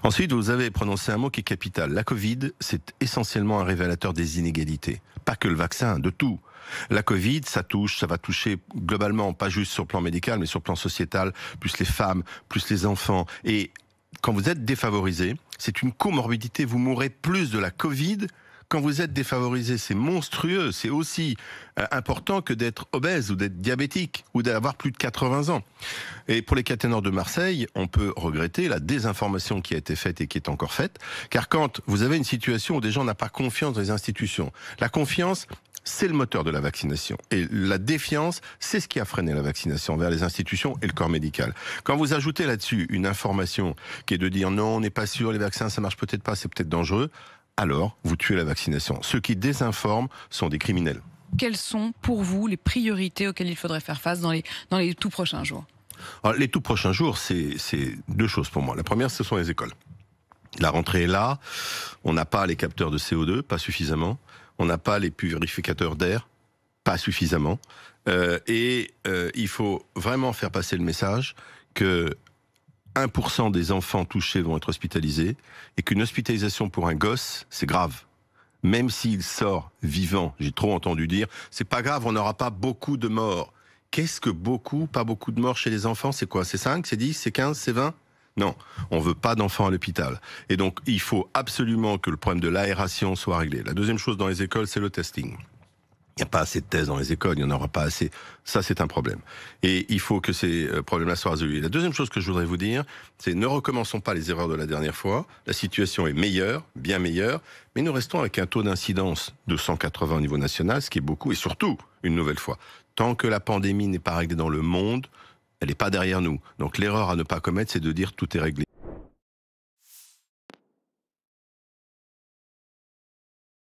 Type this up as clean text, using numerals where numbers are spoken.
Ensuite, vous avez prononcé un mot qui est capital. La Covid, c'est essentiellement un révélateur des inégalités. Pas que le vaccin, de tout. La Covid, ça va toucher globalement, pas juste sur le plan médical, mais sur le plan sociétal, plus les femmes, plus les enfants. Et quand vous êtes défavorisé, c'est une comorbidité. Vous mourrez plus de la Covid quand vous êtes défavorisé. C'est monstrueux. C'est aussi important que d'être obèse ou d'être diabétique ou d'avoir plus de 80 ans. Et pour les caténaires de Marseille, on peut regretter la désinformation qui a été faite et qui est encore faite. Car quand vous avez une situation où des gens n'ont pas confiance dans les institutions, la confiance, c'est le moteur de la vaccination. Et la défiance, c'est ce qui a freiné la vaccination vers les institutions et le corps médical. Quand vous ajoutez là-dessus une information qui est de dire non, on n'est pas sûr, les vaccins, ça marche peut-être pas, c'est peut-être dangereux, alors vous tuez la vaccination. Ceux qui désinforment sont des criminels. Quelles sont pour vous les priorités auxquelles il faudrait faire face dans les tout prochains jours? Alors, les tout prochains jours, c'est deux choses pour moi. La première, ce sont les écoles. La rentrée est là, on n'a pas les capteurs de CO2, pas suffisamment. On n'a pas les purificateurs d'air, pas suffisamment. Il faut vraiment faire passer le message que 1% des enfants touchés vont être hospitalisés et qu'une hospitalisation pour un gosse, c'est grave. Même s'il sort vivant, j'ai trop entendu dire, c'est pas grave, on n'aura pas beaucoup de morts. Qu'est-ce que beaucoup, pas beaucoup de morts chez les enfants? C'est quoi? C'est 5, c'est 10, c'est 15, c'est 20? Non, on veut pas d'enfants à l'hôpital. Et donc, il faut absolument que le problème de l'aération soit réglé. La deuxième chose dans les écoles, c'est le testing. Il n'y a pas assez de tests dans les écoles, il n'y en aura pas assez. Ça, c'est un problème. Et il faut que ces problèmes-là soient résolus. La deuxième chose que je voudrais vous dire, c'est ne recommençons pas les erreurs de la dernière fois. La situation est meilleure, bien meilleure, mais nous restons avec un taux d'incidence de 180 au niveau national, ce qui est beaucoup, et surtout, une nouvelle fois, tant que la pandémie n'est pas réglée dans le monde, elle n'est pas derrière nous. Donc l'erreur à ne pas commettre, c'est de dire tout est réglé.